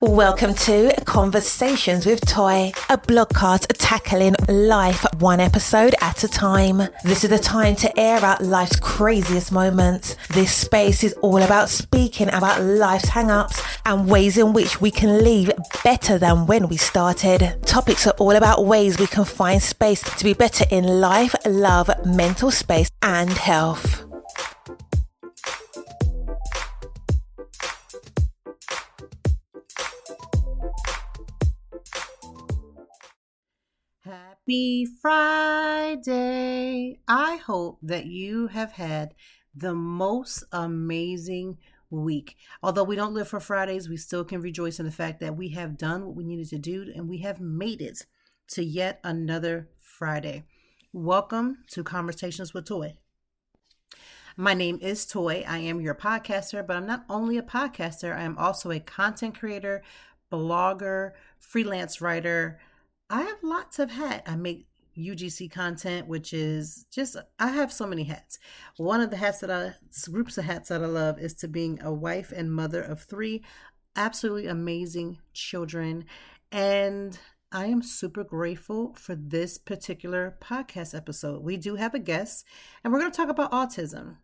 Welcome to Conversations with Toy, a blogcast tackling life one episode at a time. This is the time to air out life's craziest moments. This space is all about speaking about life's hang-ups and ways in which we can leave better than when we started. Topics are all about ways we can find space to be better in life, love, mental space, and health. Happy Friday. I hope that you have had the most amazing week. Although we don't live for Fridays, we still can rejoice in the fact that we have done what we needed to do and we have made it to yet another Friday. Welcome to Conversations with Toy. My name is Toy. I am your podcaster, but I'm not only a podcaster, I am also a content creator, blogger, freelance writer. I have lots of hats. I make UGC content, which is I have so many hats. One of the groups of hats that I love is to being a wife and mother of 3 absolutely amazing children. And I am super grateful for this particular podcast episode. We do have a guest, and we're going to talk about autism.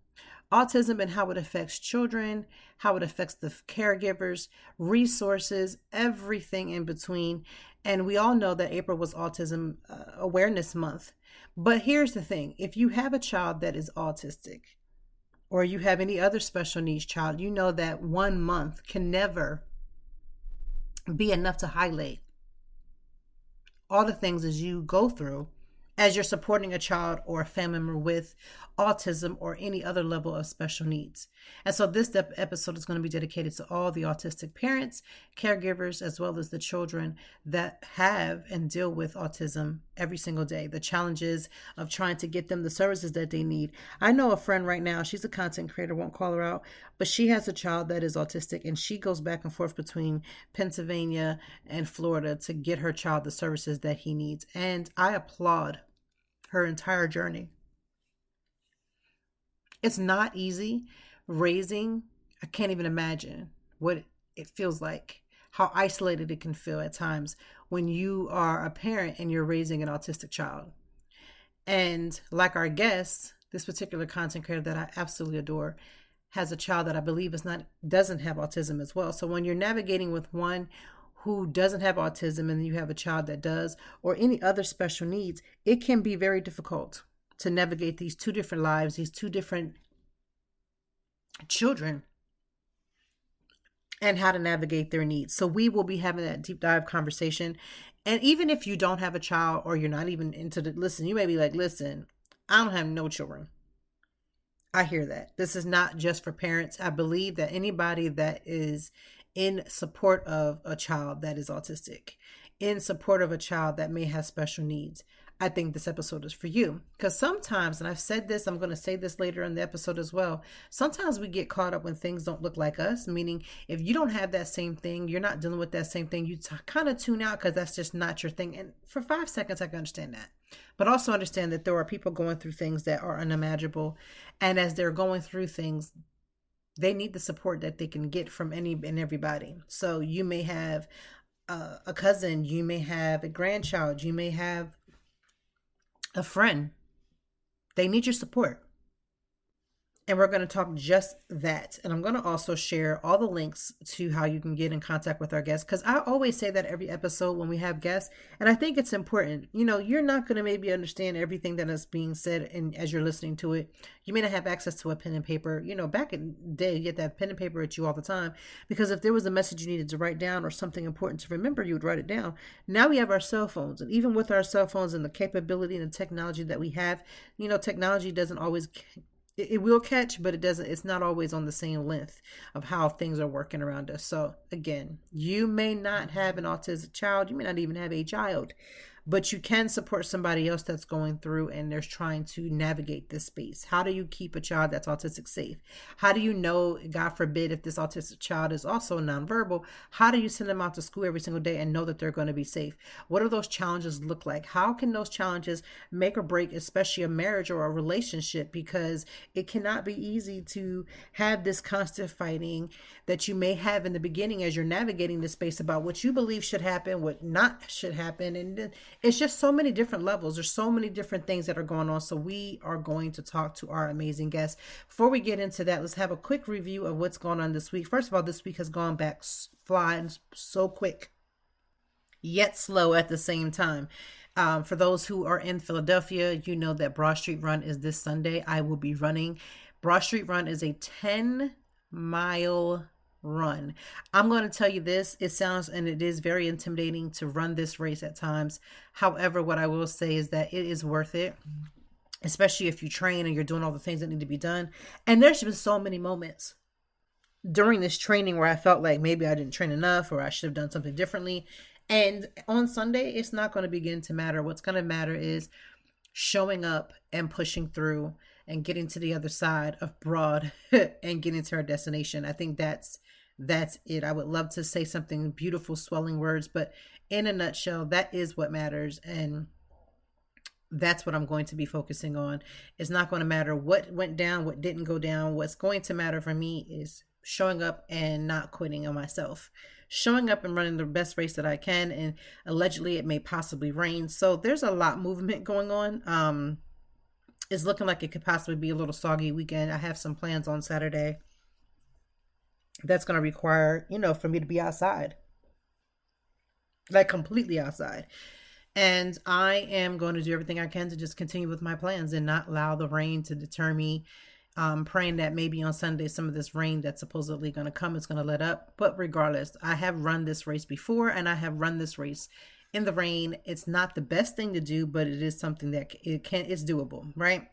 Autism and how it affects children, how it affects the caregivers, resources, everything in between. And we all know that April was Autism Awareness Month. But here's the thing. If you have a child that is autistic or you have any other special needs child, you know that 1 month can never be enough to highlight all the things as you go through as you're supporting a child or a family member with autism or any other level of special needs. And so this episode is going to be dedicated to all the autistic parents, caregivers, as well as the children that have and deal with autism every single day. The challenges of trying to get them the services that they need. I know a friend right now, she's a content creator, won't call her out, but she has a child that is autistic and she goes back and forth between Pennsylvania and Florida to get her child the services that he needs. And I applaud her entire journey. It's not easy raising. I can't even imagine what it feels like, how isolated it can feel at times when you are a parent and you're raising an autistic child. And like our guest, this particular content creator that I absolutely adore has a child that I believe doesn't have autism as well. So when you're navigating with one who doesn't have autism and you have a child that does, or any other special needs, it can be very difficult to navigate these 2 different lives, these 2 different children, and how to navigate their needs. So we will be having that deep dive conversation. And even if you don't have a child or you're not even into listen, you may be like, listen, I don't have no children. I hear that. This is not just for parents. I believe that anybody that is in support of a child that is autistic, in support of a child that may have special needs, I think this episode is for you. Because sometimes, and I've said this, I'm going to say this later in the episode as well, sometimes we get caught up when things don't look like us, meaning if you don't have that same thing, you're not dealing with that same thing, you kind of tune out because that's just not your thing. And for 5 seconds, I can understand that. But also understand that there are people going through things that are unimaginable. And as they're going through things, they need the support that they can get from any and everybody. So you may have a cousin, you may have a grandchild, you may have a friend. They need your support. And we're going to talk just that. And I'm going to also share all the links to how you can get in contact with our guests. Because I always say that every episode when we have guests. And I think it's important. You know, you're not going to maybe understand everything that is being said. And as you're listening to it, you may not have access to a pen and paper. You know, back in the day, you get that pen and paper at you all the time. Because if there was a message you needed to write down or something important to remember, you would write it down. Now we have our cell phones. And even with our cell phones and the capability and the technology that we have, you know, technology doesn't always... It will catch, but it's not always on the same length of how things are working around us. So again, you may not have an autistic child. You may not even have a child, but you can support somebody else that's going through and they're trying to navigate this space. How do you keep a child that's autistic safe? How do you know, God forbid, if this autistic child is also nonverbal, how do you send them out to school every single day and know that they're going to be safe? What do those challenges look like? How can those challenges make or break, especially a marriage or a relationship? Because it cannot be easy to have this constant fighting that you may have in the beginning as you're navigating this space about what you believe should happen, what not should happen. And it's just so many different levels. There's so many different things that are going on. So we are going to talk to our amazing guests. Before we get into that, let's have a quick review of what's going on this week. First of all, this week has gone back flying so quick, yet slow at the same time. For those who are in Philadelphia, you know that Broad Street Run is this Sunday. I will be running. Broad Street Run is a 10-mile run. I'm going to tell you this, it sounds and it is very intimidating to run this race at times. However, what I will say is that it is worth it, especially if you train and you're doing all the things that need to be done. And there's been so many moments during this training where I felt like maybe I didn't train enough or I should have done something differently. And on Sunday, it's not going to begin to matter. What's going to matter is showing up and pushing through and getting to the other side of Broad and getting to our destination. I think that's it. I would love to say something beautiful, swelling words, but in a nutshell, that is what matters. And that's what I'm going to be focusing on. It's not going to matter what went down, what didn't go down. What's going to matter for me is showing up and not quitting on myself. Showing up and running the best race that I can. And allegedly it may possibly rain. So there's a lot of movement going on. It's looking like it could possibly be a little soggy weekend. I have some plans on Saturday that's going to require, for me to be outside, like completely outside. And I am going to do everything I can to just continue with my plans and not allow the rain to deter me. Praying that maybe on Sunday, some of this rain that's supposedly going to come is going to let up. But regardless, I have run this race before and I have run this race in the rain. It's not the best thing to do, but it is something that it's doable, right?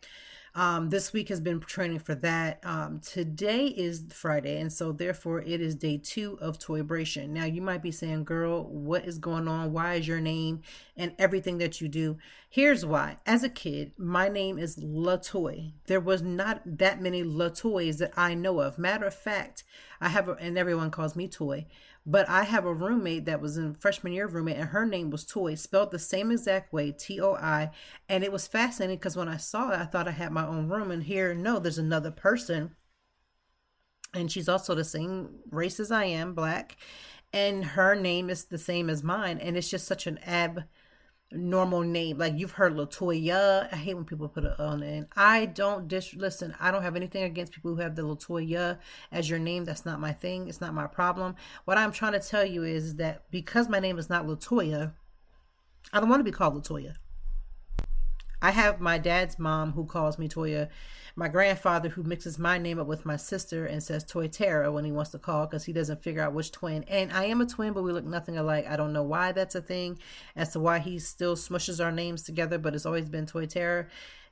This week has been training for that. Today is Friday, and so therefore it is day 2 of Toybration. Now you might be saying, girl, what is going on? Why is your name and everything that you do? Here's why. As a kid, my name is LaToy. There was not that many LaToys that I know of. Matter of fact, and everyone calls me Toy, but I have a roommate that was in freshman year roommate, and her name was Toy, spelled the same exact way, Toi. And it was fascinating because when I saw it, I thought I had my own room. And here, no, there's another person. And she's also the same race as I am, Black. And her name is the same as mine. And it's just such an abnormal name. Like you've heard LaToya. I hate when people put it on it. I don't listen. I don't have anything against people who have the LaToya as your name. That's not my thing. It's not my problem. What I'm trying to tell you is that because my name is not LaToya, I don't want to be called LaToya. I have my dad's mom who calls me Toya, my grandfather who mixes my name up with my sister and says Toy Tara when he wants to call because he doesn't figure out which twin. And I am a twin, but we look nothing alike. I don't know why that's a thing as to why he still smushes our names together, but it's always been Toy Tara.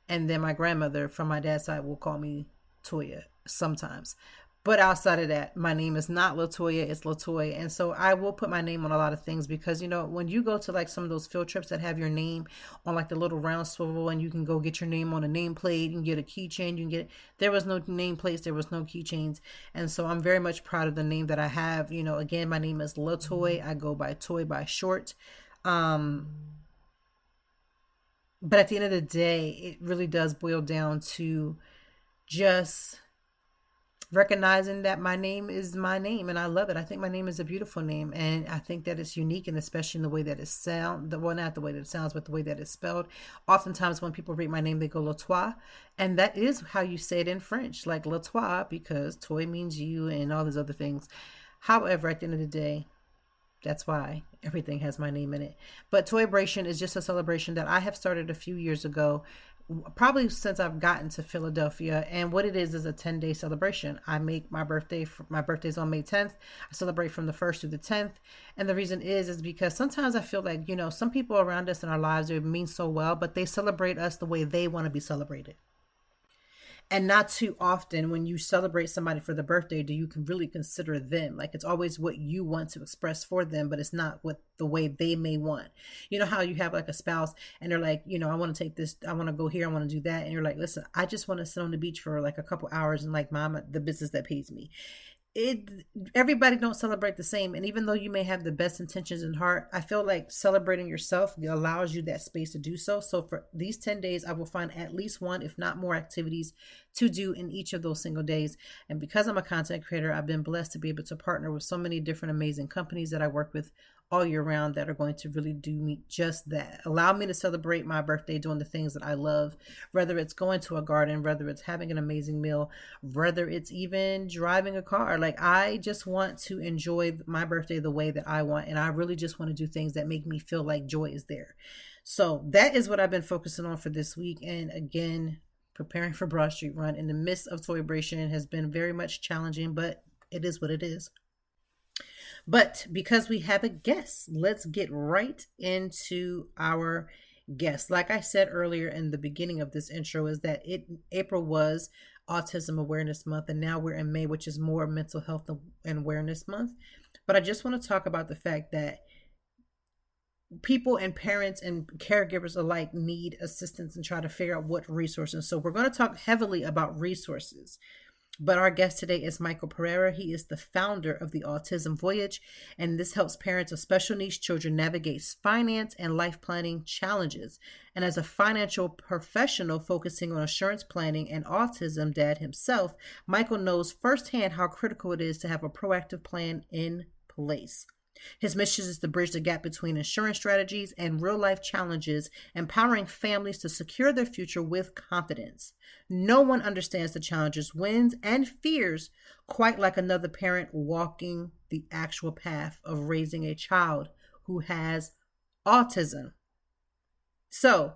And then my grandmother from my dad's side will call me Toya sometimes. But outside of that, my name is not LaToya, it's LaToy. And so I will put my name on a lot of things because, when you go to like some of those field trips that have your name on like the little round swivel and you can go get your name on a nameplate, you can get a keychain, there was no nameplates, there was no keychains. And so I'm very much proud of the name that I have. Again, my name is LaToy. I go by Toy by short. But at the end of the day, it really does boil down to just recognizing that my name is my name and I love it. I think my name is a beautiful name and I think that it's unique, and especially in the way that it sounds, not the way that it sounds, but the way that it's spelled. Oftentimes when people read my name, they go LaToy, and that is how you say it in French, like LaToy, because toy means you and all these other things. However, at the end of the day, that's why everything has my name in it. But Toybration is just a celebration that I have started a few years ago, probably since I've gotten to Philadelphia. And what it is a 10-day celebration. I make my birthday's on May 10th. I celebrate from the 1st through the 10th. And the reason is because sometimes I feel like, some people around us in our lives, they mean so well, but they celebrate us the way they want to be celebrated. And not too often when you celebrate somebody for the birthday do you can really consider them. Like, it's always what you want to express for them, but it's not what the way they may want. You know how you have like a spouse and they're like, I want to take this, I want to go here, I want to do that, and you're like, listen, I just want to sit on the beach for like a couple hours and like mom, the business that pays me. it Everybody don't celebrate the same, and even though you may have the best intentions in heart, I feel like celebrating yourself allows you that space to do so. So for these 10 days, I will find at least one, if not more, activities to do in each of those single days. And because I'm a content creator, I've been blessed to be able to partner with so many different amazing companies that I work with all year round that are going to really do me just that. Allow me to celebrate my birthday doing the things that I love, whether it's going to a garden, whether it's having an amazing meal, whether it's even driving a car. Like, I just want to enjoy my birthday the way that I want. And I really just want to do things that make me feel like joy is there. So that is what I've been focusing on for this week. And again, preparing for Broad Street Run in the midst of Toybration has been very much challenging, but it is what it is. But because we have a guest, let's get right into our guest. Like I said earlier in the beginning of this intro, is that April was Autism Awareness Month, and now we're in May, which is more Mental Health and Awareness Month. But I just want to talk about the fact that people and parents and caregivers alike need assistance and try to figure out what resources. So we're going to talk heavily about resources. But our guest today is Michael Pereira. He is the founder of the Autism Voyage, and this helps parents of special needs children navigate finance and life planning challenges. And as a financial professional focusing on insurance planning and autism dad himself, Michael knows firsthand how critical it is to have a proactive plan in place. His mission is to bridge the gap between insurance strategies and real life challenges, empowering families to secure their future with confidence. No one understands the challenges, wins, and fears quite like another parent walking the actual path of raising a child who has autism. So,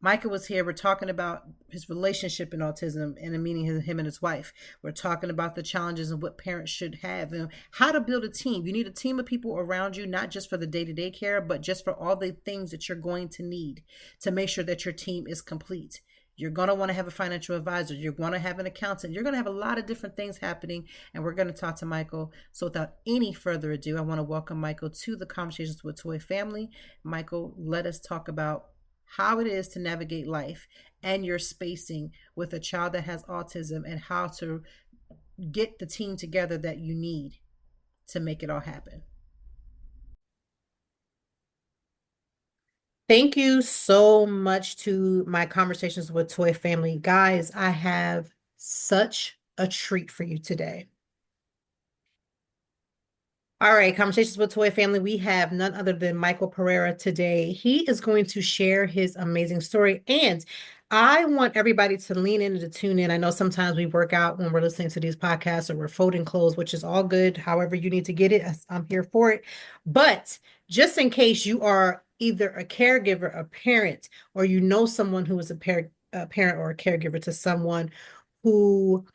Micah was here. We're talking about his relationship in autism and meaning him and his wife. We're talking about the challenges and what parents should have and how to build a team. You need a team of people around you, not just for the day-to-day care, but just for all the things that you're going to need to make sure that your team is complete. You're going to want to have a financial advisor. You're going to have an accountant. You're going to have a lot of different things happening, and we're going to talk to Michael. So without any further ado, I want to welcome Michael to the Conversations with Toy family. Michael, let us talk about how it is to navigate life and your spacing with a child that has autism, and how to get the team together that you need to make it all happen. Thank you so much to my Conversations with Toy family. Guys, I have such a treat for you today. All right, Conversations with Toy family. We have none other than Michael Pereira today. He is going to share his amazing story, and I want everybody to lean in and to tune in. I know sometimes we work out when we're listening to these podcasts, or we're folding clothes, which is all good. However you need to get it, I'm here for it. But just in case you are either a caregiver, a parent, or you know someone who is a parent or a caregiver to someone who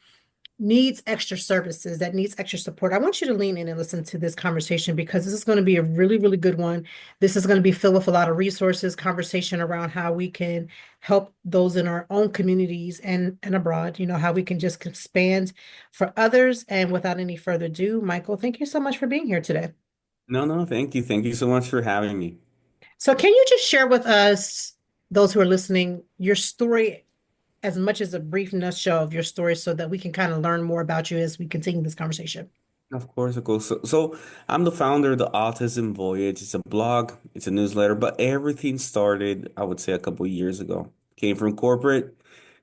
needs extra services, that needs extra support, I want you to lean in and listen to this conversation, because this is going to be a really, really good one. This is going to be filled with a lot of resources, conversation around how we can help those in our own communities and abroad, how we can just expand for others. And without any further ado, Michael, thank you so much for being here today. No, thank you. Thank you so much for having me. So can you just share with us, those who are listening, your story, as much as a brief nutshell of your story, so that we can kind of learn more about you as we continue this conversation? Of course, of course. So I'm the founder of the Autism Voyage. It's a blog, it's a newsletter, but everything started, I would say, a couple of years ago. Came from corporate,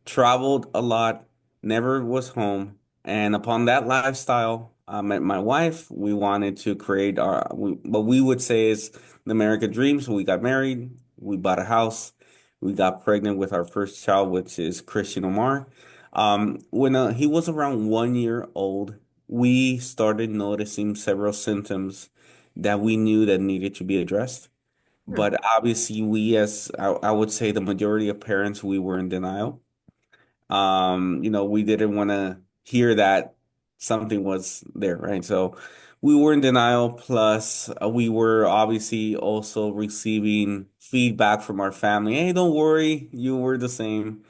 traveled a lot, never was home. And upon that lifestyle, I met my wife. We wanted to create what we would say is the American dream. So we got married, we bought a house, we got pregnant with our first child, which is Christian Omar. When he was around 1 year old, we started noticing several symptoms that we knew that needed to be addressed. Hmm. But obviously, we, as I would say, the majority of parents, we were in denial. We didn't want to hear that something was there, right? So we were in denial. Plus, we were obviously also receiving feedback from our family. Hey, don't worry, you were the same.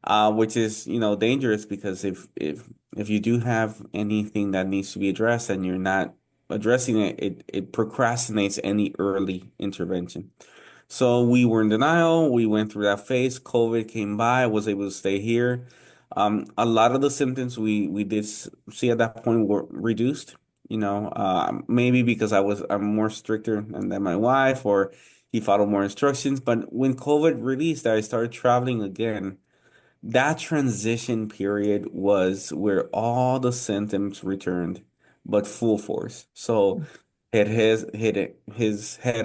which is, dangerous because if you do have anything that needs to be addressed and you're not addressing it, it procrastinates any early intervention. So we were in denial. We went through that phase. COVID came by. I was able to stay here. A lot of the symptoms we did see at that point were reduced. Maybe because I'm more stricter than my wife, or he followed more instructions. But when COVID released, I started traveling again. That transition period was where all the symptoms returned, but full force. So his head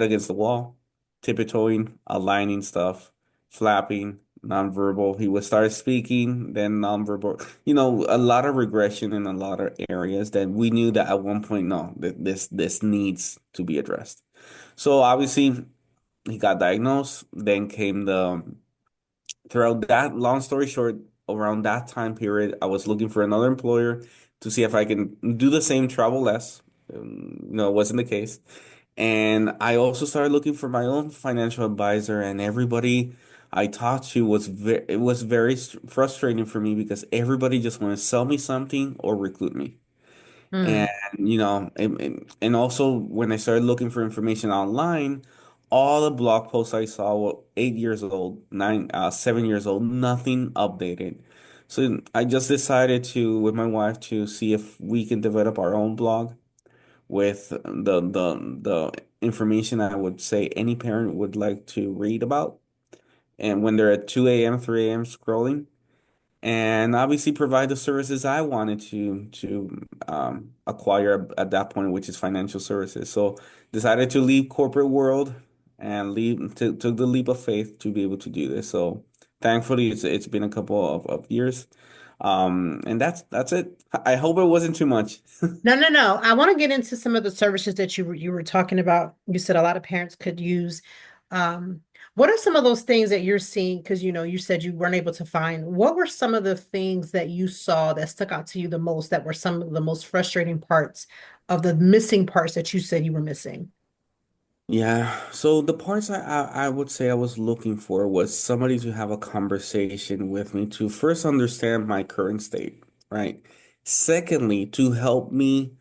against the wall, tiptoeing, aligning stuff, flapping, nonverbal. He would start speaking, then nonverbal. A lot of regression in a lot of areas that we knew that at one point, no, this needs to be addressed. So obviously he got diagnosed. Then came the throughout that long story short, around that time period, I was looking for another employer to see if I can do the same, travel less. No, it wasn't the case. And I also started looking for my own financial advisor, and everybody I talked to it was very frustrating for me because everybody just wanted to sell me something or recruit me. And Mm. and also when I started looking for information online, all the blog posts I saw were 8 years old, 7 years old, nothing updated. So I just decided to, with my wife, to see if we can develop our own blog with the information I would say any parent would like to read about. And when they're at 2 a.m., 3 a.m. scrolling, and obviously provide the services I wanted to acquire at that point, which is financial services. So decided to leave corporate world and took the leap of faith to be able to do this. So thankfully, it's been a couple of years, and that's it. I hope it wasn't too much. No, no, no. I want to get into some of the services that you were talking about. You said a lot of parents could use. Um, what are some of those things that you're seeing? Because you said you weren't able to find. What were some of the things that you saw that stuck out to you the most? That were some of the most frustrating parts of the missing parts that you said you were missing? Yeah, so the parts I would say I was looking for was somebody to have a conversation with me to first understand my current state, right? Secondly, to help me,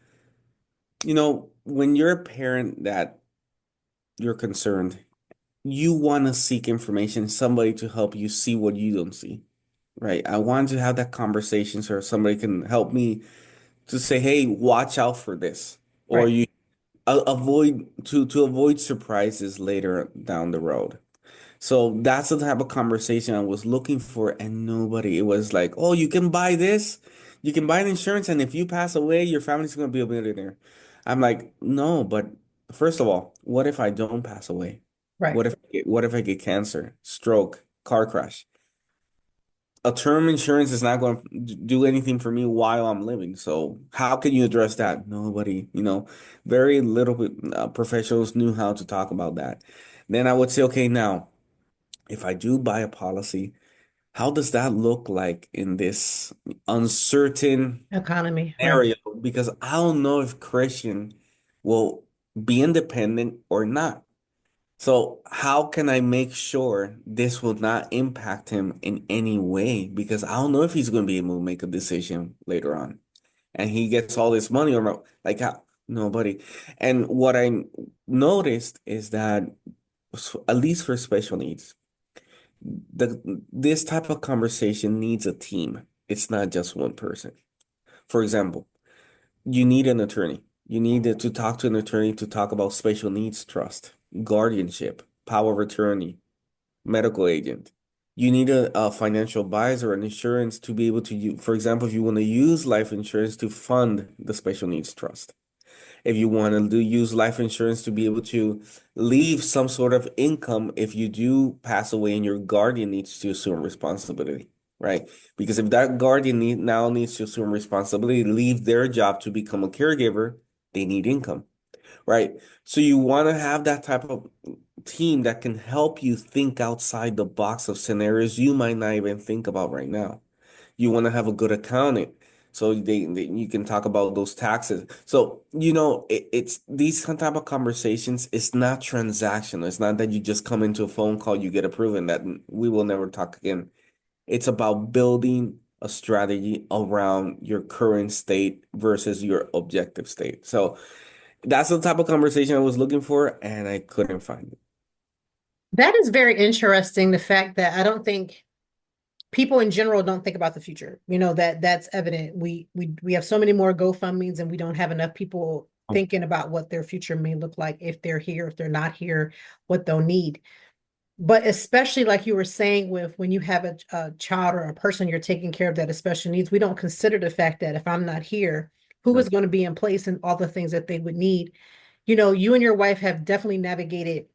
when you're a parent that you're concerned, you want to seek information, somebody to help you see what you don't see, right? I want to have that conversation so somebody can help me to say, hey, watch out for this, or Right, you avoid to avoid surprises later down the road. So that's the type of conversation I was looking for, and nobody. It was like, oh, you can buy this, you can buy an insurance, and if you pass away, your family's gonna be a millionaire. I'm like, no, but first of all, what if I don't pass away? right, What if I get cancer, stroke, car crash? A term insurance is not going to do anything for me while I'm living. So how can you address that? Nobody, very little professionals knew how to talk about that. Then I would say, okay, now if I do buy a policy, how does that look like in this uncertain economy, right, scenario? Because I don't know if Christian will be independent or not. So how can I make sure this will not impact him in any way? Because I don't know if he's going to be able to make a decision later on. And he gets all this money or no, like how, nobody. And what I noticed is that at least for special needs, this type of conversation needs a team. It's not just one person. For example, you need an attorney. You need to talk to an attorney to talk about special needs trust, guardianship, power of attorney, medical agent. You need a financial advisor and insurance to be able to use, for example, if you want to use life insurance to fund the special needs trust. If you want to use life insurance to be able to leave some sort of income if you do pass away and your guardian needs to assume responsibility, right? Because if that guardian now needs to assume responsibility, leave their job to become a caregiver, they need income, right? So you want to have that type of team that can help you think outside the box of scenarios you might not even think about right now. You want to have a good accountant. So you can talk about those taxes. So, it's these type of conversations. It's not transactional. It's not that you just come into a phone call, you get approved, and that we will never talk again. It's about building a strategy around your current state versus your objective state. So that's the type of conversation I was looking for, and I couldn't find it. That is very interesting. The fact that I don't think people in general don't think about the future. That's evident. We have so many more GoFundMe's and we don't have enough people thinking about what their future may look like if they're here, if they're not here, what they'll need. But especially like you were saying, with when you have a child or a person you're taking care of that has special needs, we don't consider the fact that if I'm not here, who is going to be in place and all the things that they would need. You and your wife have definitely navigated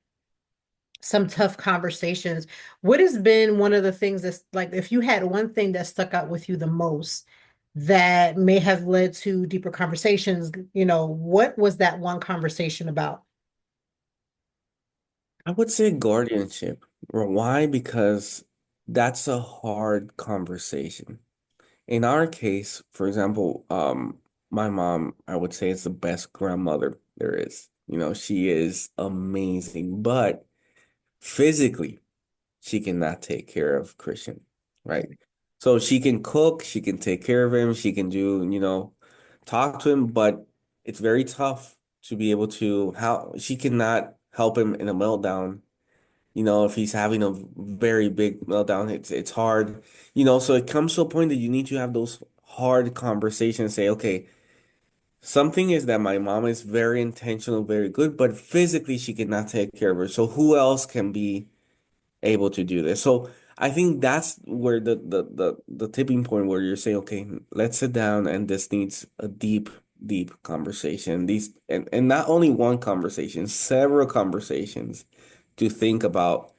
some tough conversations. What has been one of the things that's like, if you had one thing that stuck out with you the most that may have led to deeper conversations, what was that one conversation about? I would say guardianship. Well, why? Because that's a hard conversation. In our case, for example, my mom, I would say, is the best grandmother there is. She is amazing, but physically, she cannot take care of Christian, right? So she can cook, she can take care of him, she can do, talk to him, but it's very tough to be able to how she cannot help him in a meltdown. If he's having a very big meltdown, it's hard. So it comes to a point that you need to have those hard conversations, say, okay, something is that my mom is very intentional, very good, but physically she cannot take care of her. So who else can be able to do this? So I think that's where the tipping point where you're saying, okay, let's sit down and this needs a deep, deep conversation. And not only one conversation, several conversations to think about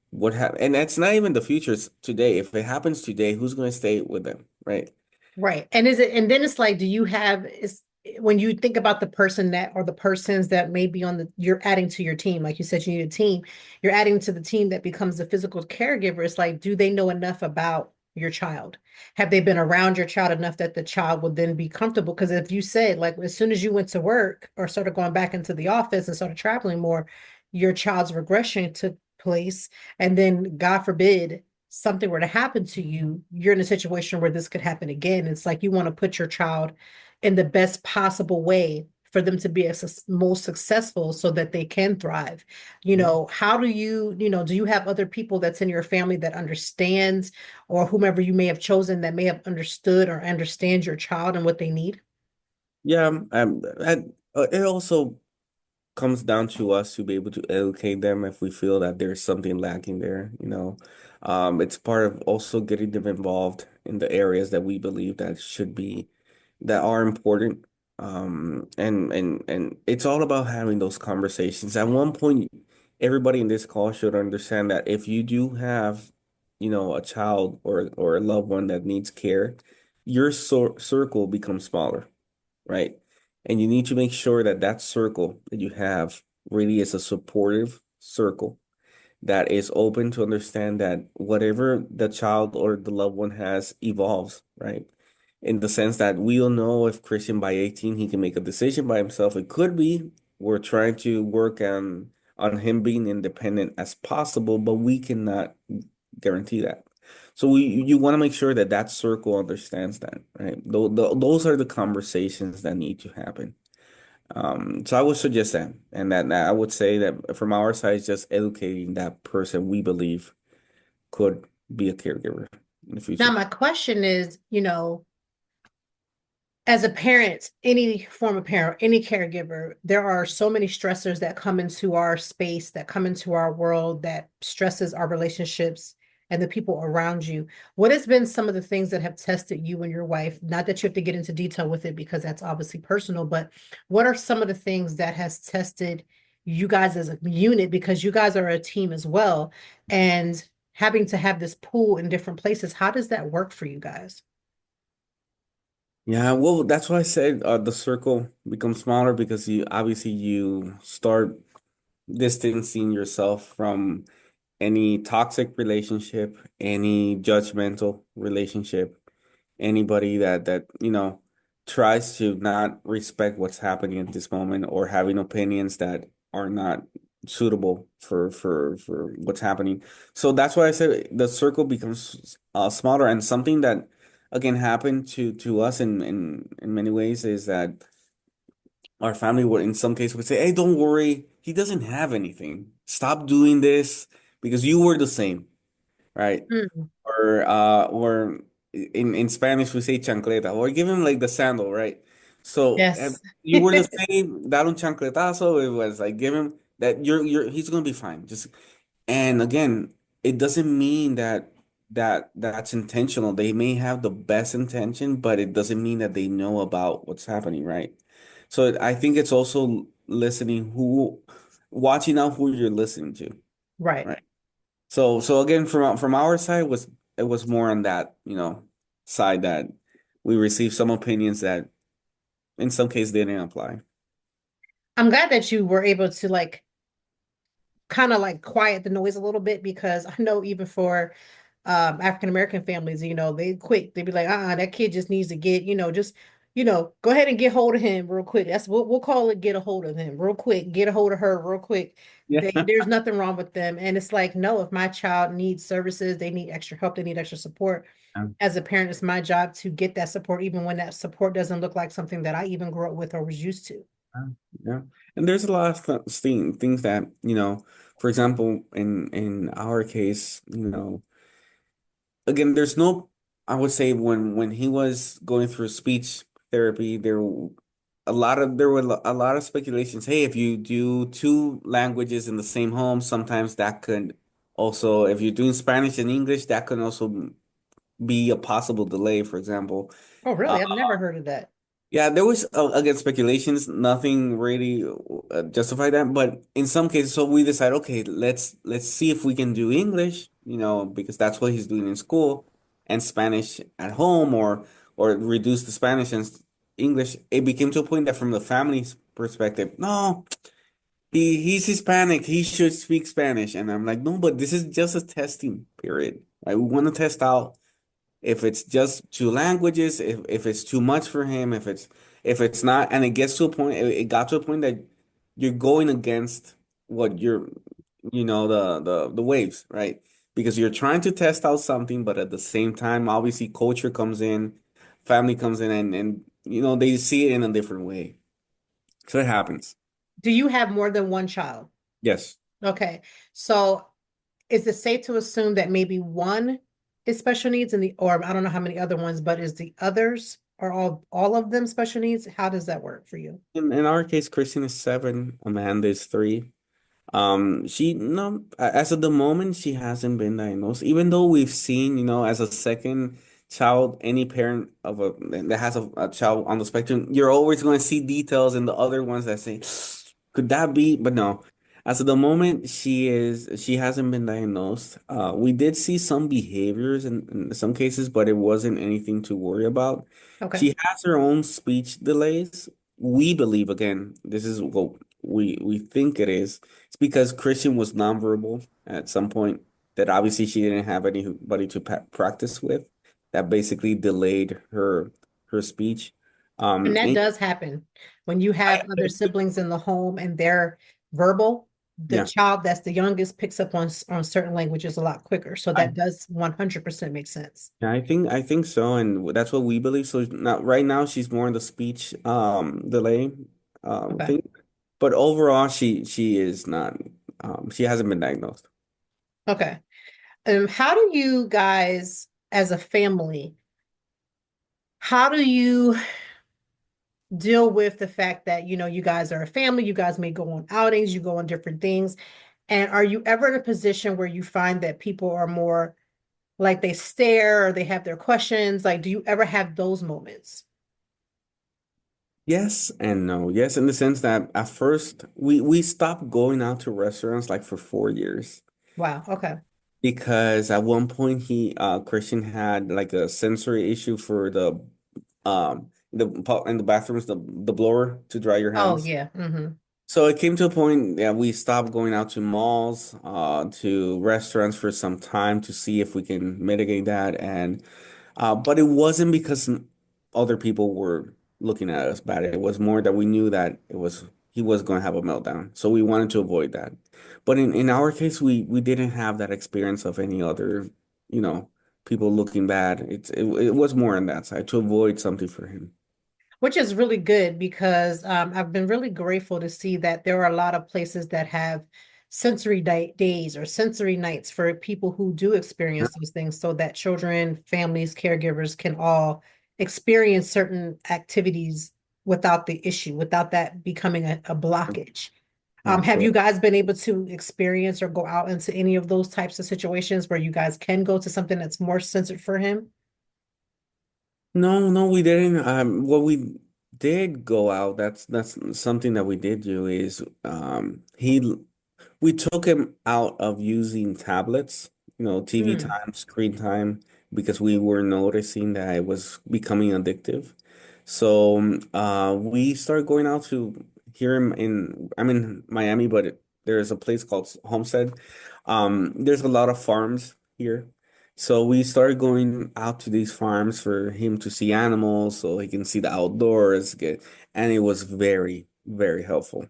what happened. And that's not even the future, it's today. If it happens today, who's going to stay with them, right? Right. And then it's like, do you have is when you think about the person that or the persons that may be you're adding to your team, like you said, you need a team, you're adding to the team that becomes the physical caregiver. It's like, do they know enough about your child? Have they been around your child enough that the child would then be comfortable? Because if you said, like, as soon as you went to work or started going back into the office and started traveling more, your child's regression took place. And then, God forbid, something were to happen to you, you're in a situation where this could happen again. It's like you want to put your child in the best possible way for them to be most successful so that they can thrive. How do you have other people that's in your family that understands, or whomever you may have chosen that may have understood or understands your child and what they need? Yeah, it also comes down to us to be able to educate them if we feel that there's something lacking there. It's part of also getting them involved in the areas that we believe that are important. And it's all about having those conversations. At one point, everybody in this call should understand that if you do have, a child or a loved one that needs care, your circle becomes smaller, right? And you need to make sure that that circle that you have really is a supportive circle that is open to understand that whatever the child or the loved one has evolves, right? In the sense that we don't know if Christian by 18 he can make a decision by himself. It could be. We're trying to work on him being independent as possible, but we cannot guarantee that. So you want to make sure that that circle understands that, right? Those are the conversations that need to happen. So I would suggest that, and that I would say that from our side, it's just educating that person we believe could be a caregiver in the Now, future. my question is, as a parent, any form of parent, any caregiver, there are so many stressors that come into our space, that come into our world, that stresses our relationships and the people around you. What has been some of the things that have tested you and your wife? Not that you have to get into detail with it because that's obviously personal, but what are some of the things that has tested you guys as a unit? Because you guys are a team as well, and having to have this pool in different places, how does that work for you guys? Yeah, well, that's why I said the circle becomes smaller because you start distancing yourself from any toxic relationship, any judgmental relationship, anybody that tries to not respect what's happening at this moment or having opinions that are not suitable for what's happening. So that's why I said the circle becomes smaller. And something that again happened to us in many ways is that our family would in some cases would say, "Hey, don't worry, he doesn't have anything. Stop doing this because you were the same, right?" Mm, Or in Spanish we say chancleta, or give him like the sandal, right? So if yes. you were the same, dar un chancletazo. It was like give him that you're he's gonna be fine. Just and again, it doesn't mean that's intentional. They may have the best intention, but it doesn't mean that they know about what's happening, right? So I think it's also listening watching out who you're listening to, Right. right? So again, from our side was it was more on that, side that we received some opinions that in some cases they didn't apply. I'm glad that you were able to like kind of like quiet the noise a little bit because I know even for African American families, they quick, they'd be like, that kid just needs to get, just, go ahead and get hold of him real quick. That's what we'll call it, get a hold of him real quick, get a hold of her real quick. Yeah. There's nothing wrong with them. And it's like, no, if my child needs services, they need extra help, they need extra support. As a parent, it's my job to get that support, even when that support doesn't look like something that I even grew up with or was used to. Yeah. And there's a lot of things that, for example, in our case, again, there's no, I would say when he was going through speech therapy, there were a lot of speculations. Hey, if you do two languages in the same home, sometimes that could also, if you're doing Spanish and English, that could also be a possible delay, for example. Oh, Uh, really? I've never heard of that. yeah, there was again speculations. Nothing really justified that, but in some cases, so we decided, okay, let's see if we can do English, because that's what he's doing in school, and Spanish at home, or reduce the Spanish and English. It became to a point that from the family's perspective, no, he's Hispanic, he should speak Spanish, and I'm like, no, but this is just a testing period, right? We want to test out if it's just two languages, if it's too much for him, if it's not, and it gets to a point, it got to a point that you're going against what the waves, right? Because you're trying to test out something, but at the same time, obviously culture comes in, family comes in, and they see it in a different way. So it happens. Do you have more than one child? Yes. Okay. So is it safe to assume that maybe one is special needs and or I don't know how many other ones, but is the others are all of them special needs? How does that work for you? In our case, Christine is 7, Amanda is 3. She no, as of the moment, she hasn't been diagnosed. Even though we've seen, as a second child, any parent that has a child on the spectrum, you're always going to see details in the other ones that say, could that be? But no, as of the moment, she hasn't been diagnosed. We did see some behaviors in some cases, but it wasn't anything to worry about. Okay. She has her own speech delays. We believe, again, this is what we think it is. It's because Christian was nonverbal at some point that obviously she didn't have anybody to practice with. That basically delayed her speech. And that And does happen when you have other siblings in the home and they're verbal. The yeah, child that's the youngest picks up on certain languages a lot quicker. So I that does 100% make sense. yeah, I think so, and that's what we believe. So now, right now, she's more in the speech delay Okay. thing, but overall, she is not. She hasn't been diagnosed. Okay. How do you guys, as a family, how do you deal with the fact that, you guys are a family, you guys may go on outings, you go on different things. And are you ever in a position where you find that people are more like they stare or they have their questions? Like, do you ever have those moments? Yes and no. Yes, in the sense that at first we stopped going out to restaurants like for 4 years Wow. Okay. because at one point Christian had like a sensory issue for in the bathrooms, the blower to dry your Oh, hands. yeah. Mm-hmm. So it came to a point that we stopped going out to malls, to restaurants for some time to see if we can mitigate that. But it wasn't because other people were looking at us bad. It was more that we knew that it was he was going to have a meltdown. So we wanted to avoid that. But in our case, we didn't have that experience of any other, you know, people looking bad. It was more on that side to avoid something for him. Which is really good because I've been really grateful to see that there are a lot of places that have sensory days or sensory nights for people who do experience those things so that children, families, caregivers can all experience certain activities without the issue, without that becoming a blockage. Yeah, Have you correct. guys been able to experience or go out into any of those types of situations where you guys can go to something that's more censored for him? No, no, we didn't. What we did go out, that's something that we did do is we took him out of using tablets, TV Mm, time, screen time, because we were noticing that it was becoming addictive. So we started going out to here I'm in Miami, but there's a place called Homestead. There's a lot of farms here. So we started going out to these farms for him to see animals so he can see the outdoors, and it was very, very helpful.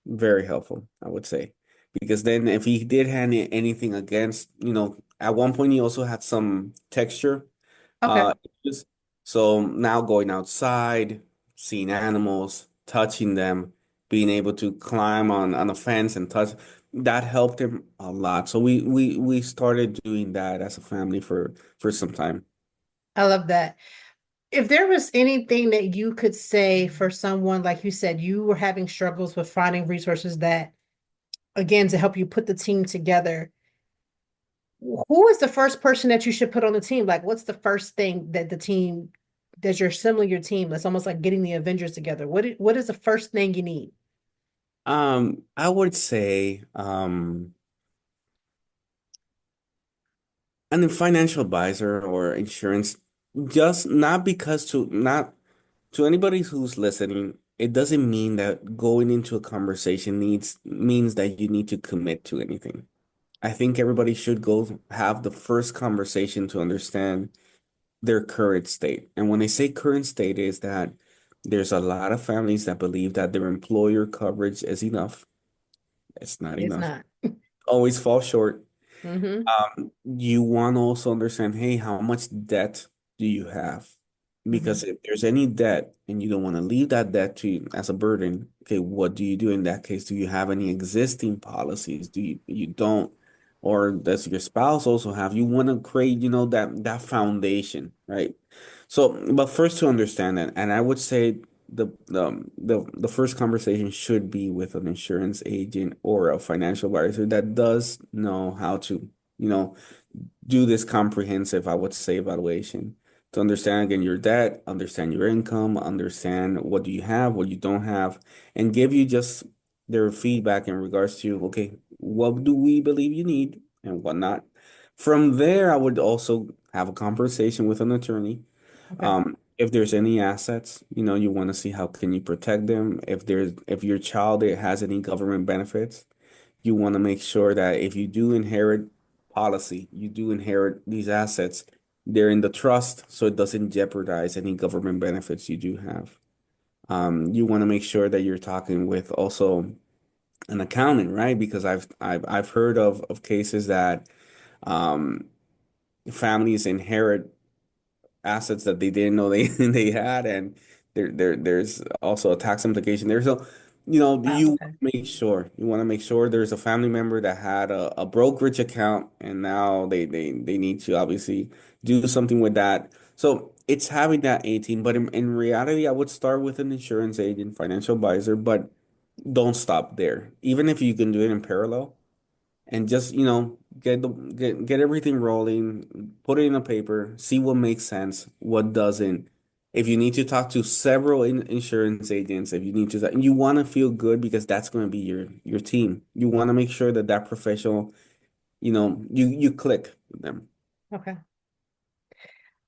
Very helpful, I would say. Because then if he did have anything against, at one point he also had some texture okay. issues. So now going outside, seeing animals, touching them, being able to climb on a fence and touch, that helped him a lot. So we started doing that as a family for some time. I love that. If there was anything that you could say for someone, like you said, you were having struggles with finding resources that, again, to help you put the team together, who is the first person that you should put on the team? Like, what's the first thing that the team, that you're assembling your team? That's almost like getting the Avengers together. What is the first thing you need? I would say and a financial advisor or insurance, just not because to not to anybody who's listening, it doesn't mean that going into a conversation needs means that you need to commit to anything. I think everybody should go have the first conversation to understand their current state. And when I say current state is that there's a lot of families that believe that their employer coverage is enough. It's not It's enough. not. Always fall short. Mm-hmm. You want to also understand, hey, how much debt do you have? Mm-hmm. Because if there's any debt and you don't want to leave that debt to you as a burden, okay, what do you do in that case? Do you have any existing policies? You don't, or does your spouse also have? You want to create, that foundation, right? So, but first to understand that, and I would say the first conversation should be with an insurance agent or a financial advisor that does know how to you know, do this comprehensive, I would say, evaluation to understand again your debt, understand your income, understand what do you have, what you don't have, and give you just their feedback in regards to, okay, what do we believe you need and what not. From there, I would also have a conversation with an attorney. Okay. If there's any assets, you want to see how can you protect them. If your child has any government benefits, you want to make sure that if you do inherit policy, you do inherit these assets, they're in the trust, so it doesn't jeopardize any government benefits you do have. You want to make sure that you're talking with also an accountant, right? Because I've heard of cases that um, families inherit assets that they didn't know they they had, and there's also a tax implication there. So, Wow. Okay. you want to make sure there's a family member that had a brokerage account, and now they need to obviously do something with that. So it's having that 18, but in reality, I would start with an insurance agent, financial advisor, but don't stop there. Even if you can do it in parallel and just get everything rolling, put it in a paper, see what makes sense, what doesn't. If you need to talk to several insurance agents, if you need to, you want to feel good because that's going to be your team. You want to make sure that that professional, you click with them. Okay.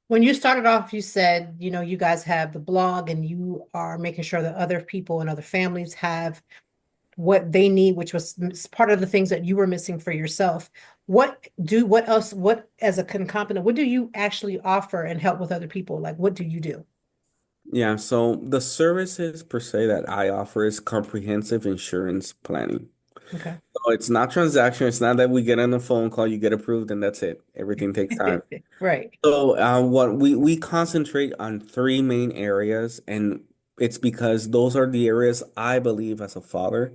When you started off, you said, you guys have the blog and you are making sure that other people and other families have what they need, which was part of the things that you were missing for yourself. What else, what as a concomitant, what do you actually offer and help with other people? Like, what do you do? Yeah, so the services per se that I offer is comprehensive insurance planning. Okay. So it's not transaction. It's not that we get on a phone call, you get approved, and that's it. Everything takes time. Right. So what we concentrate on three main areas, and it's because those are the areas I believe as a father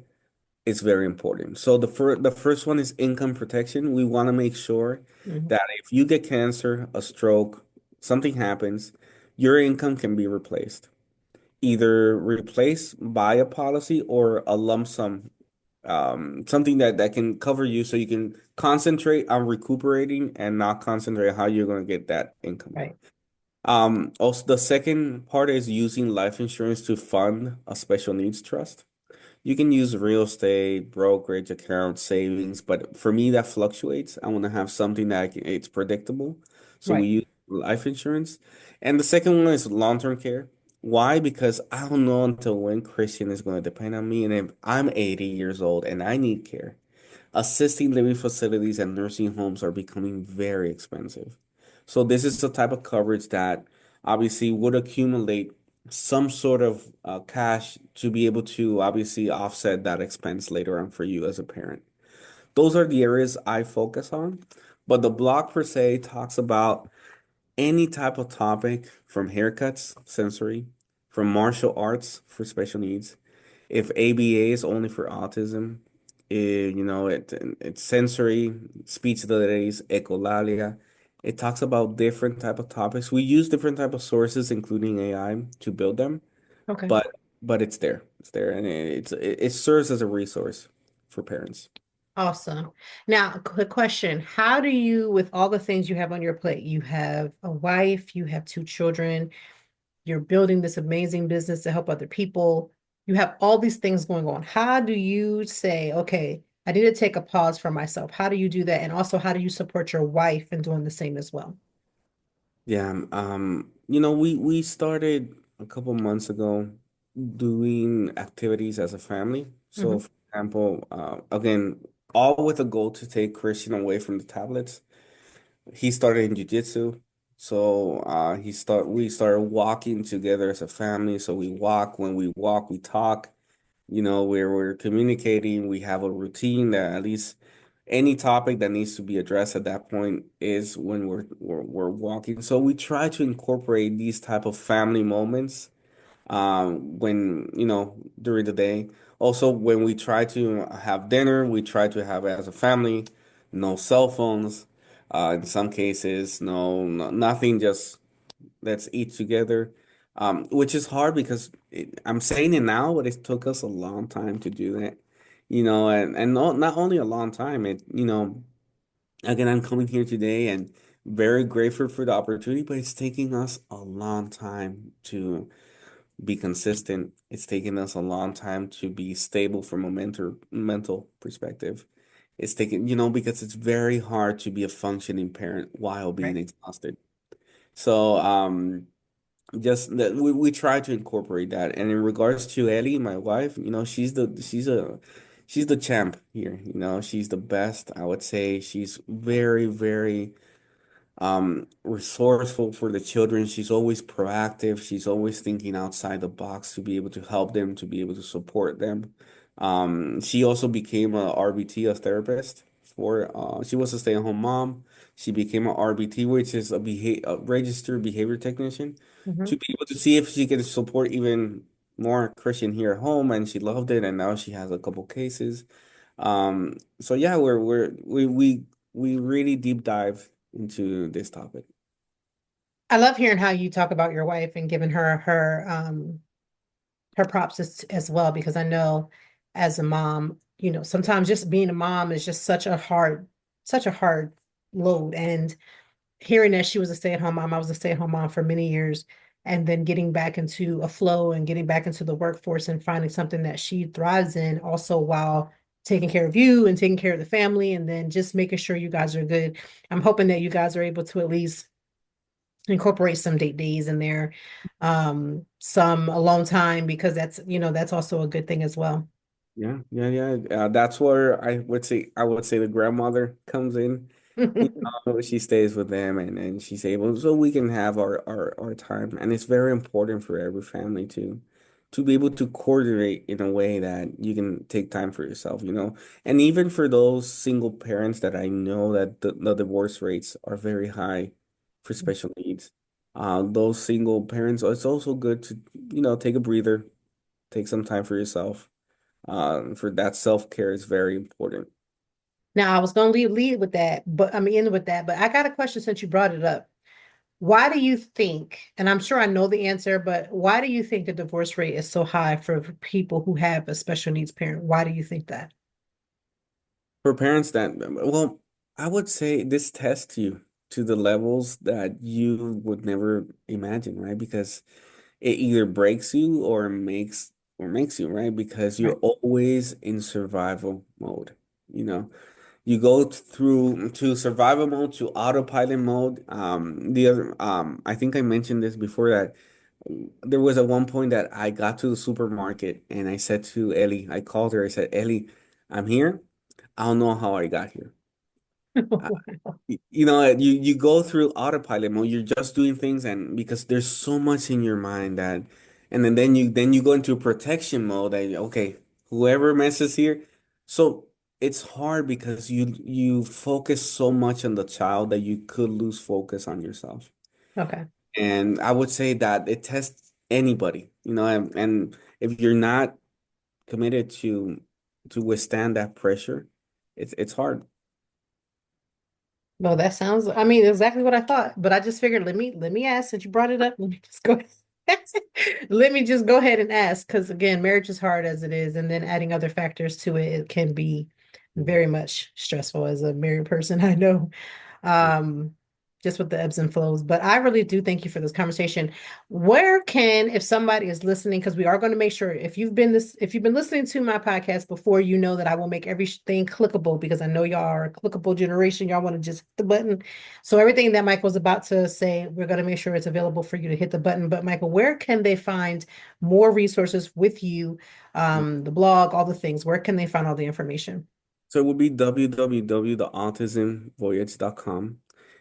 is very important. So the first one is income protection. We want to make sure Mhm. that if you get cancer, a stroke, something happens, your income can be replaced. Either replaced by a policy or a lump sum, something that can cover you so you can concentrate on recuperating and not concentrate on how you're going to get that income. Right. Also, the second part is using life insurance to fund a special needs trust. You can use real estate, brokerage account, savings, but for me that fluctuates. I want to have something it's predictable. So we Right. use life insurance. And the second one is long-term care. Why? Because I don't know until when Christian is going to depend on me. And if I'm 80 years old and I need care, assisting living facilities and nursing homes are becoming very expensive. So this is the type of coverage that obviously would accumulate some sort of cash to be able to obviously offset that expense later on for you as a parent. Those are the areas I focus on, but the blog per se talks about any type of topic from haircuts, sensory, from martial arts for special needs. If ABA is only for autism, it's sensory, speech delays, echolalia. It talks about different type of topics. We use different type of sources, including AI, to build them, Okay. but it's there. It's there, and it serves as a resource for parents. Awesome. Now, quick question. How do you, with all the things you have on your plate, you have a wife, you have two children, you're building this amazing business to help other people, you have all these things going on. How do you say, okay, I need to take a pause for myself? How do you do that? And also, how do you support your wife in doing the same as well? Yeah, we started a couple months ago doing activities as a family. So, Hmm. for example, again, all with a goal to take Christian away from the tablets. He started in jiu-jitsu. So, we started walking together as a family. So we walk, when we walk, we talk, where we're communicating, we have a routine that at least any topic that needs to be addressed at that point is when we're walking. So we try to incorporate these type of family moments when during the day. Also, when we try to have dinner, we try to have it as a family, no cell phones. In some cases, nothing. Just let's eat together. Which is hard because I'm saying it now, but it took us a long time to do that. And not only a long time, again, I'm coming here today and very grateful for the opportunity, but it's taking us a long time to be consistent. It's taking us a long time to be stable from a mental perspective. It's taking, because it's very hard to be a functioning parent while being Right. exhausted. So, just that we try to incorporate that. And in regards to Ellie, my wife, she's the champ here. She's the best. I would say she's very, very resourceful for the children. She's always proactive. She's always thinking outside the box to be able to help them, to be able to support them. She also became a RBT, a therapist for she was a stay-at-home mom. She became a RBT, which is a registered behavior technician, Hmm. to be able to see if she can support even more Christian here at home, and she loved it, and now she has a couple cases. So yeah, we really deep dive into this topic. I love hearing how you talk about your wife and giving her props as well, because I know as a mom, sometimes just being a mom is just such a hard load. And hearing that she was a stay-at-home mom, I was a stay-at-home mom for many years, and then getting back into a flow and getting back into the workforce and finding something that she thrives in, also while taking care of you and taking care of the family, and then just making sure you guys are good. I'm hoping that you guys are able to at least incorporate some date days in there, some alone time, because that's also a good thing as well. Yeah, yeah, yeah. That's where I would say the grandmother comes in. She stays with them and she's able so we can have our time. And it's very important for every family to be able to coordinate in a way that you can take time for yourself, you know. And even for those single parents that I know that the divorce rates are very high for special needs. Those single parents, it's also good to, you know, take a breather, take some time for yourself. For that self-care is very important. Now, I was going to lead with that, but I mean, end with that, but I got a question since you brought it up. Why do you think, and I'm sure I know the answer, but why do you think the divorce rate is so high for people who have a special needs parent? Why do you think that? For parents that, well, I would say this tests you to the levels that you would never imagine, right? Because it either breaks you or makes you, right? Because you're Right. always in survival mode. You know, you go through to survival mode to autopilot mode. I think I mentioned this before that there was at one point that I got to the supermarket and I said to Ellie, I called her, I said, Ellie, I'm here. I don't know how I got here. You know, you go through autopilot mode. You're just doing things, and because there's so much in your mind that, and then you go into protection mode. That okay, whoever messes here, so it's hard because you focus so much on the child that you could lose focus on yourself. Okay. And I would say that it tests anybody, you know, and if you're not committed to withstand that pressure, it's hard. No, that sounds, I mean, exactly what I thought, but I just figured let me ask since you brought it up. Let me just go let me just go ahead and ask because again, marriage is hard as it is, and then adding other factors to it, it can be very much stressful as a married person. I know. um, just with the ebbs and flows. But I really do thank you for this conversation. Where can, if somebody is listening, because we are going to make sure if you've been listening to my podcast before, you know that I will make everything clickable because I know y'all are a clickable generation. Y'all want to just hit the button. So everything that Michael's about to say, we're going to make sure it's available for you to hit the button. But Michael, where can they find more resources with you? The blog, all the things. Where can they find all the information? So it would be www.theautismvoyage.com.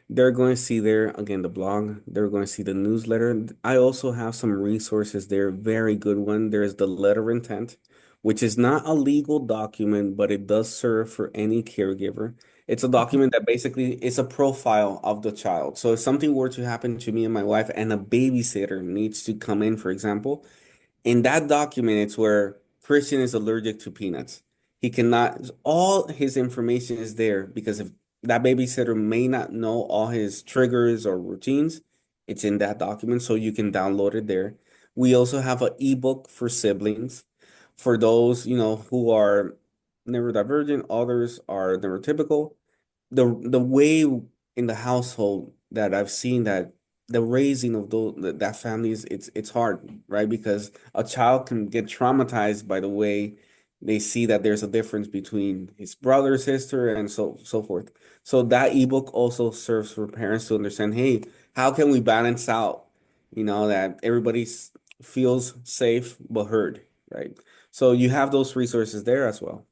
They're going to see there again the blog. They're going to see the newsletter. I also have some resources there, very good one. There's the letter of intent, which is not a legal document, but it does serve for any caregiver. It's a document that basically is a profile of the child. So if something were to happen to me and my wife and a babysitter needs to come in, for example, in that document, it's where Christian is allergic to peanuts. He cannot, all his information is there because if that babysitter may not know all his triggers or routines, it's in that document, so you can download it there. We also have an ebook for siblings, for those, you know, who are neurodivergent, others are neurotypical. The way in the household that I've seen that the raising of that family is it's hard, right? Because a child can get traumatized by the way they see that there's a difference between his brother, sister, and so forth. So that ebook also serves for parents to understand, hey, how can we balance out, you know, that feels safe but heard, right? So you have those resources there as well.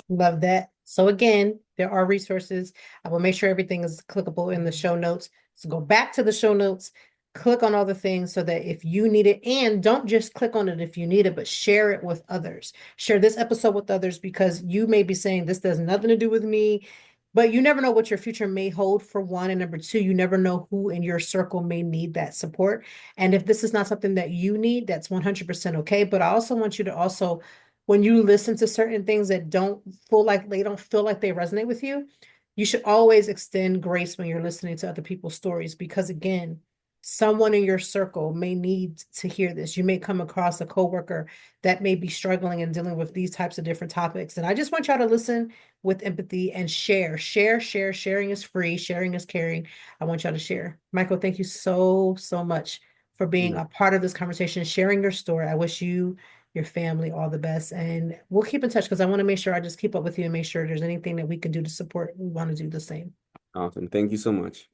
Love that. So again, there are resources. I will make sure everything is clickable in the show notes. So go back to the show notes, click on all the things so that if you need it, and don't just click on it if you need it, but share it with others. Share this episode with others because you may be saying this does nothing to do with me, but you never know what your future may hold for one. And number two, you never know who in your circle may need that support. And if this is not something that you need, that's 100% okay. But I also want you to also when you listen to certain things that don't feel like they resonate with you, you should always extend grace when you're listening to other people's stories because again, someone in your circle may need to hear this. You may come across a coworker that may be struggling and dealing with these types of different topics. And I just want y'all to listen with empathy and share. Sharing is free, sharing is caring. I want y'all to share. Michael, thank you so much for being Yeah, a part of this conversation, sharing your story. I wish you your family all the best. And we'll keep in touch because I want to make sure I just keep up with you and make sure there's anything that we can do to support. We want to do the same. awesome. Thank you so much.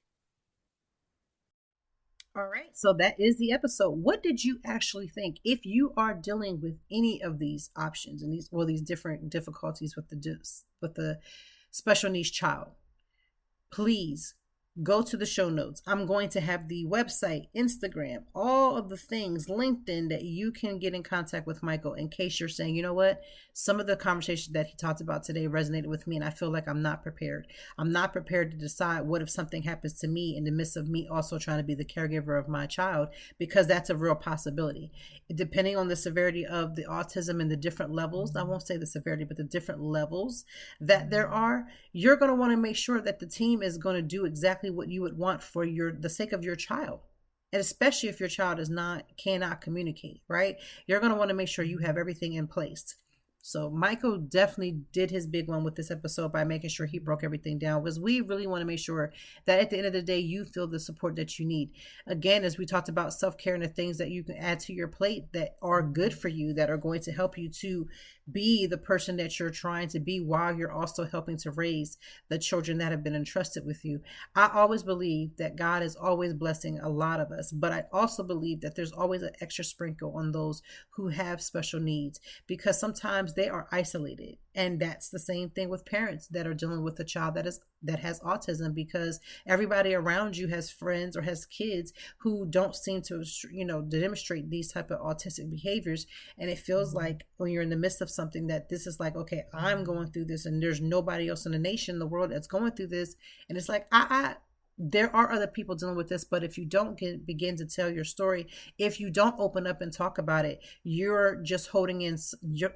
All right. So that is the episode. What did you actually think? If you are dealing with any of these options and these different difficulties with the special needs child, please go to the show notes. I'm going to have the website, Instagram, all of the things, LinkedIn, that you can get in contact with Michael in case you're saying, you know what, some of the conversation that he talked about today resonated with me and I feel like I'm not prepared. I'm not prepared to decide what if something happens to me in the midst of me also trying to be the caregiver of my child, because that's a real possibility. Depending on the severity of the autism and the different levels, I won't say the severity, but the different levels that there are, you're going to want to make sure that the team is going to do exactly what you would want for the sake of your child. And especially if your child cannot communicate, right? You're going to want to make sure you have everything in place. So Michael definitely did his big one with this episode by making sure he broke everything down, because we really want to make sure that at the end of the day, you feel the support that you need. Again, as we talked about self-care and the things that you can add to your plate that are good for you, that are going to help you to be the person that you're trying to be while you're also helping to raise the children that have been entrusted with you. I always believe that God is always blessing a lot of us, but I also believe that there's always an extra sprinkle on those who have special needs, because sometimes they are isolated. And that's the same thing with parents that are dealing with a child that has autism, because everybody around you has friends or has kids who don't seem to, demonstrate these type of autistic behaviors. And it feels like when you're in the midst of something that this is like, okay, I'm going through this and there's nobody else in the nation, the world that's going through this. And it's like, there are other people dealing with this, but if you don't begin to tell your story, if you don't open up and talk about it, you're just holding in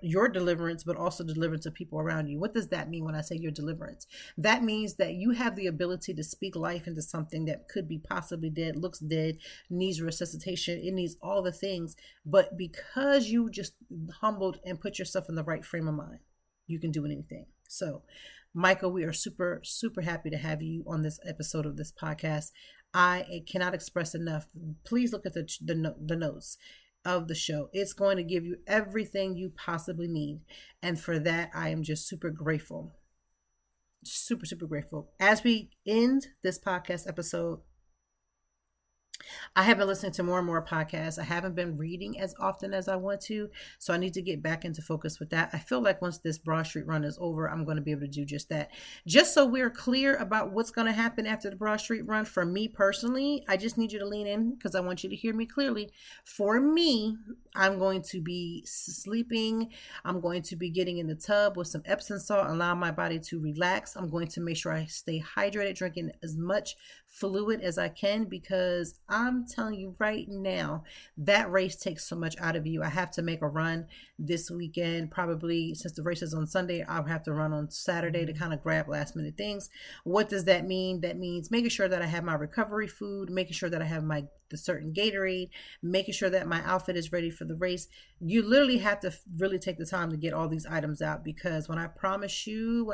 your deliverance, but also deliverance of people around you. What does that mean when I say your deliverance? That means that you have the ability to speak life into something that could be possibly dead, looks dead, needs resuscitation, it needs all the things. But because you just humbled and put yourself in the right frame of mind, you can do anything. So Michael, we are super, super happy to have you on this episode of this podcast. I cannot express enough. Please look at the notes of the show. It's going to give you everything you possibly need. And for that, I am just super grateful. Super, super grateful. As we end this podcast episode, I have been listening to more and more podcasts. I haven't been reading as often as I want to, so I need to get back into focus with that. I feel like once this Broad Street run is over, I'm going to be able to do just that. Just so we're clear about what's going to happen after the Broad Street run, for me personally, I just need you to lean in because I want you to hear me clearly. For me, I'm going to be sleeping. I'm going to be getting in the tub with some Epsom salt, allow my body to relax. I'm going to make sure I stay hydrated, drinking as much fluid as I can, because I'm telling you right now, that race takes so much out of you. I have to make a run this weekend. Probably since the race is on Sunday, I'll have to run on Saturday to kind of grab last minute things. What does that mean? That means making sure that I have my recovery food, making sure that I have the certain Gatorade, making sure that my outfit is ready for the race. You literally have to really take the time to get all these items out, because when I promise you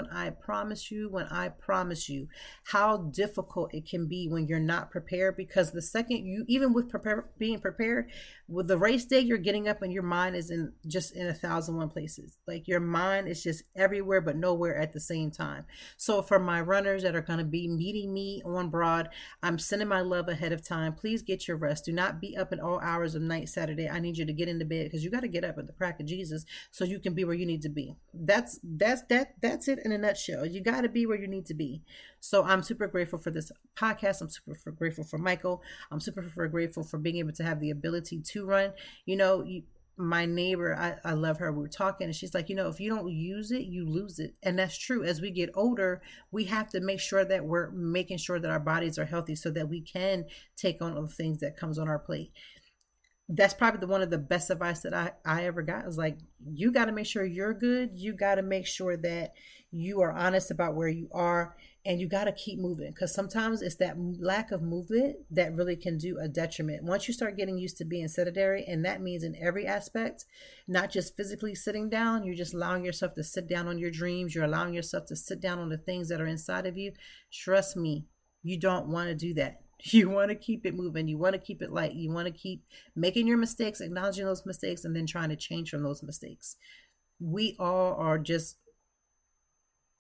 how difficult it can be when you're not prepared, because the second you, even with being prepared, with the race day, you're getting up and your mind is in 1,001 places. Like your mind is just everywhere but nowhere at the same time. So for my runners that are going to be meeting me on Broad, I'm sending my love ahead of time. Please get your rest. Do not be up at all hours of night Saturday. I need you to get into bed, because you got to get up at the crack of Jesus so you can be where you need to be. That's it in a nutshell. You got to be where you need to be. So I'm super grateful for this podcast. I'm super grateful for Michael. I'm super grateful for being able to have the ability to run. My neighbor, I love her. We were talking and she's like, if you don't use it, you lose it. And that's true. As we get older, we have to make sure that we're making sure that our bodies are healthy so that we can take on all the things that comes on our plate. That's probably one of the best advice that I ever got. Is like, you got to make sure you're good. You got to make sure that you are honest about where you are, and you got to keep moving, because sometimes it's that lack of movement that really can do a detriment. Once you start getting used to being sedentary, and that means in every aspect, not just physically sitting down, you're just allowing yourself to sit down on your dreams. You're allowing yourself to sit down on the things that are inside of you. Trust me, you don't want to do that. You want to keep it moving. You want to keep it light. You want to keep making your mistakes, acknowledging those mistakes, and then trying to change from those mistakes. We all are just,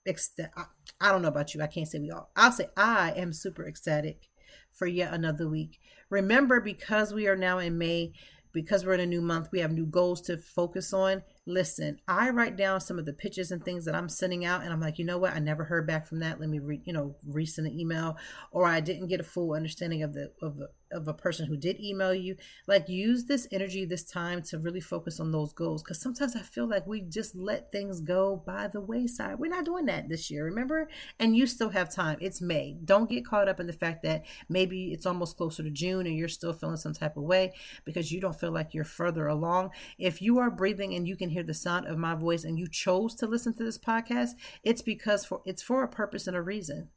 I don't know about you. I can't say we all. I'll say I am super ecstatic for yet another week. Remember, because we are now in May, because we're in a new month, we have new goals to focus on. Listen, I write down some of the pitches and things that I'm sending out, and I'm like, you know what? I never heard back from that. Let me resend an email, or I didn't get a full understanding of a person who did email you. Like, use this energy, this time to really focus on those goals, because sometimes I feel like we just let things go by the wayside. We're not doing that this year, remember? And you still have time. It's May. Don't get caught up in the fact that maybe it's almost closer to June and you're still feeling some type of way because you don't feel like you're further along. If you are breathing and you can hear the sound of my voice and you chose to listen to this podcast, it's because it's for a purpose and a reason.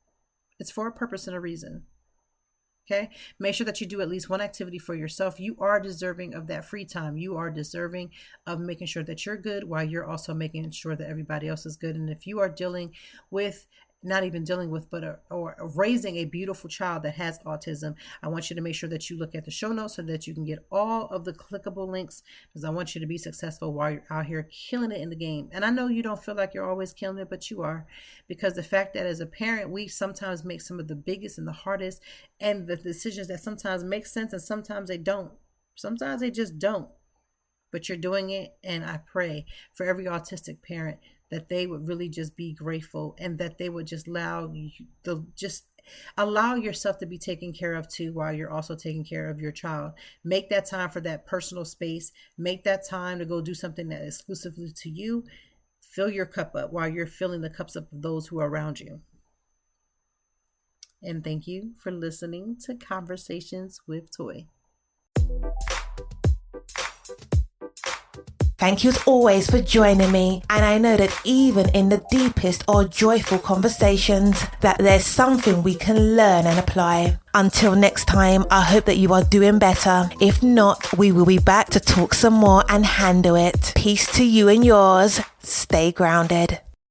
It's for a purpose and a reason. Okay. Make sure that you do at least one activity for yourself. You are deserving of that free time. You are deserving of making sure that you're good while you're also making sure that everybody else is good. And if you are dealing with, not even dealing with, but or raising a beautiful child that has autism, I want you to make sure that you look at the show notes so that you can get all of the clickable links, because I want you to be successful while you're out here killing it in the game. And I know you don't feel like you're always killing it, but you are, because the fact that as a parent, we sometimes make some of the biggest and the hardest and the decisions that sometimes make sense and sometimes they don't. Sometimes they just don't. But you're doing it, and I pray for every autistic parent that they would really just be grateful and that they would just allow yourself to be taken care of too while you're also taking care of your child. Make that time for that personal space. Make that time to go do something that is exclusively to you. Fill your cup up while you're filling the cups up of those who are around you. And thank you for listening to Conversations with Toy. Thank you as always for joining me, and I know that even in the deepest or joyful conversations that there's something we can learn and apply. Until next time, I hope that you are doing better. If not, we will be back to talk some more and handle it. Peace to you and yours. Stay grounded.